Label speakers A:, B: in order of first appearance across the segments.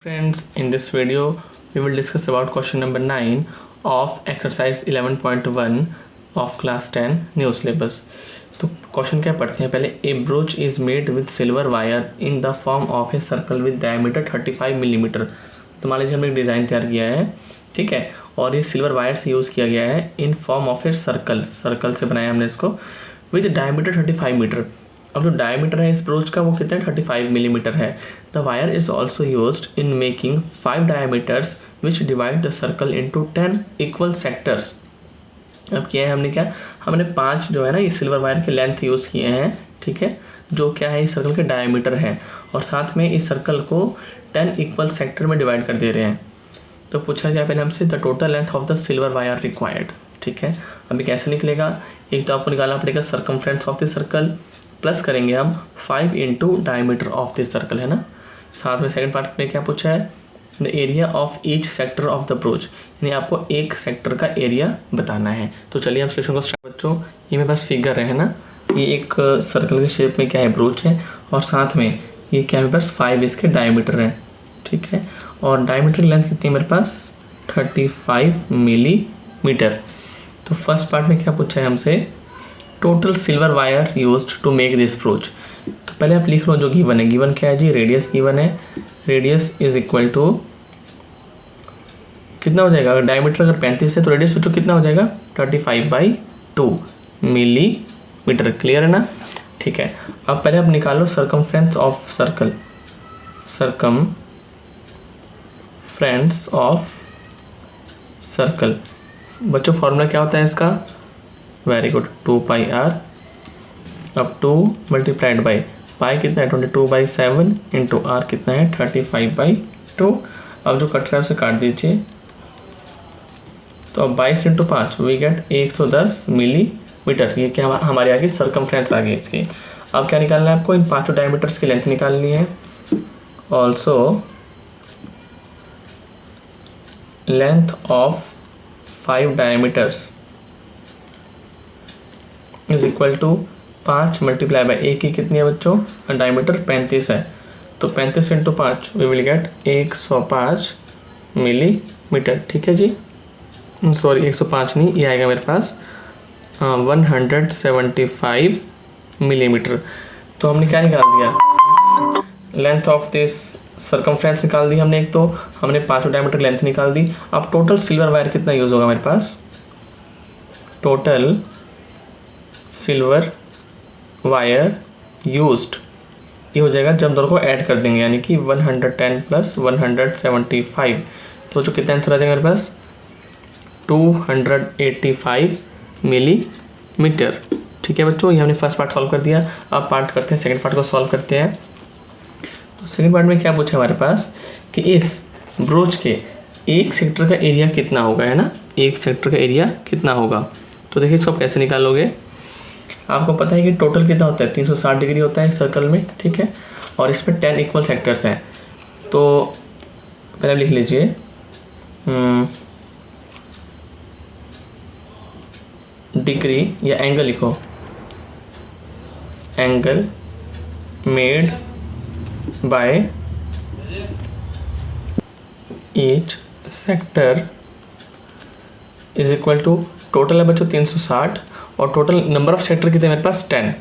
A: Friends, in this video we will discuss about question number 9 of exercise 11.1 of class 10 new syllabus. तो question क्या पढ़ते हैं पहले। A brooch is made with silver wire in the form of a circle with diameter 35 millimetre. तो मान लीजिए हमने एक डिज़ाइन तैयार किया है, ठीक है, और ये सिल्वर वायर से यूज़ किया गया है in form of a circle से बनाया हमने इसको विद डायमीटर 35 मीटर। अब जो डायमीटर है इस ब्रोच का वो कितना है 35 मिलीमीटर है। The wire is also used in making 5 diameters which divide the circle into 10 equal sectors. अब किया है हमने 5 जो है ना ये सिल्वर वायर के लेंथ यूज़ किए हैं, ठीक है, जो क्या है इस सर्कल के डायमीटर है, और साथ में इस सर्कल को 10 इक्वल सेक्टर में डिवाइड कर दे रहे हैं। तो पूछा गया पहले हमसे the total length of the silver wire required, ठीक है। अभी कैसे निकलेगा, एक तो आपको निकालना पड़ेगा circumference of the circle plus करेंगे हम 5 into diameter of this circle, है ना। साथ में सेकंड पार्ट में क्या पूछा है the area of each sector of the broach, यानी आपको एक सेक्टर का एरिया बताना है। तो चलिए हम सेक्शन को स्टार्ट। बच्चों ये मेरे पास फिगर है ना, ये एक सर्कल के शेप में क्या है ब्रोच है, और साथ में ये क्या है मेरे पास 5 इसके डायमीटर है, ठीक है, और डायमीटर लेंथ कितनी है मेरे पास 35 मिलीमीटर। तो फर्स्ट पार्ट में क्या पूछा है हमसे total silver wire used to make this brooch. तो पहले आप लिख लो जो गिवन है, गिवन क्या है जी, रेडियस गिवन है, रेडियस इज इक्वल टू कितना हो जाएगा, अगर डायमीटर अगर 35 है तो रेडियस बच्चों कितना हो जाएगा 35/2 मिलीमीटर। क्लियर है ना, ठीक है। अब पहले आप निकालो circumference of circle, circumference of circle. बच्चों फॉर्मूला क्या होता है इसका, वेरी गुड, 2πr अब 2 मल्टीप्लाइड बाई पाई कितना है 22/7 इंटू आर कितना है 35/2। अब जो कट रहा है उसे काट दीजिए, तो अब 22 इंटू 5 वी गेट 110 मिलीमीटर। ये क्या हमारे आगे सर्कमफ्रेंस आ गई इसकी। अब क्या निकालना है आपको, इन 5 डायमीटर्स की लेंथ निकालनी है। Also length of 5 diameters is equal to 5 multiply by a की कितनी है बच्चों, डायमीटर 35 है, तो 35 into 5 we will get 105 millimetre, ठीक है जी। सॉरी 105 नहीं, ये आएगा मेरे पास 175 मिलीमीटर। तो हमने क्या निकाल दिया, लेंथ ऑफ दिस सर्कमफ्रेंस निकाल दी हमने, एक तो हमने 5 डायमीटर लेंथ निकाल दी। अब टोटल सिल्वर वायर कितना यूज़ होगा मेरे पास, टोटल सिल्वर वायर यूज्ड ये हो जाएगा जब दोनों को ऐड कर देंगे, यानी कि 110 प्लस 175, तो जो कितना आंसर आ जाएगा मेरे पास 285 मिलीमीटर, ठीक है बच्चों। ये हमने फर्स्ट पार्ट सॉल्व कर दिया। अब पार्ट करते हैं, सेकंड पार्ट को सॉल्व करते हैं। तो सेकंड पार्ट में क्या पूछा हमारे पास कि इस ब्रोच के एक सेक्टर का एरिया कितना होगा, है ना, एक सेक्टर का एरिया कितना होगा। तो देखिए इसको आप कैसे निकालोगे, आपको पता है कि टोटल कितना होता है 360 डिग्री होता है सर्कल में, ठीक है, और इसमें 10 इक्वल सेक्टर्स हैं। तो पहले लिख लीजिए डिग्री या एंगल लिखो, angle made by each sector is equal to total है बच्चों 360 और टोटल नंबर ऑफ सेक्टर कितने मेरे पास 10,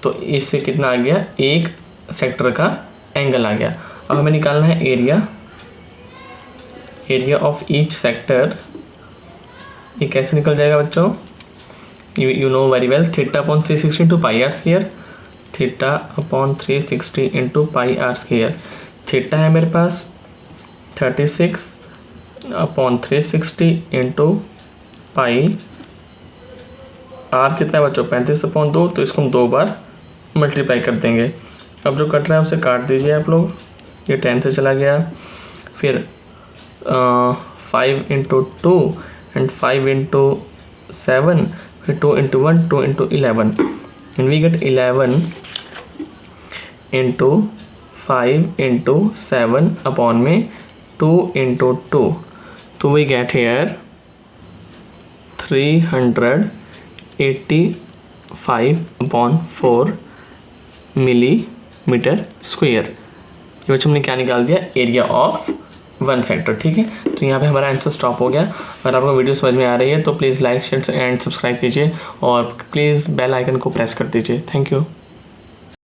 A: तो इससे कितना आ गया एक सेक्टर का एंगल आ गया। अब हमें निकालना है एरिया ऑफ ईच सेक्टर। ये कैसे निकल जाएगा बच्चों, you know very well, θ/360 into πr², θ/360 into πr²। Theta है मेरे पास 36/360 इंटू पाई, आर कितना है बच्चों 35/2, तो इसको हम 2 बार मल्टीप्लाई कर देंगे। अब जो कट रहा है उसे काट दीजिए आप लोग, ये 10 से चला गया, फिर 5 इंटू 2 एंड 5 इंटू 7, फिर 2 into 1 2 into 11 and we get 11 into 5 into 7 upon में 2 इंटू 2, तो we get here 385/4 millimetre square. ये बच्चों हमने क्या निकाल दिया, एरिया ऑफ 1 सेंटर। ठीक है, तो यहाँ पे हमारा आंसर स्टॉप हो गया। अगर आपको वीडियो समझ में आ रही है तो please like share and subscribe कीजिए और प्लीज़ बेल आइकन को प्रेस कर दीजिए। Thank you.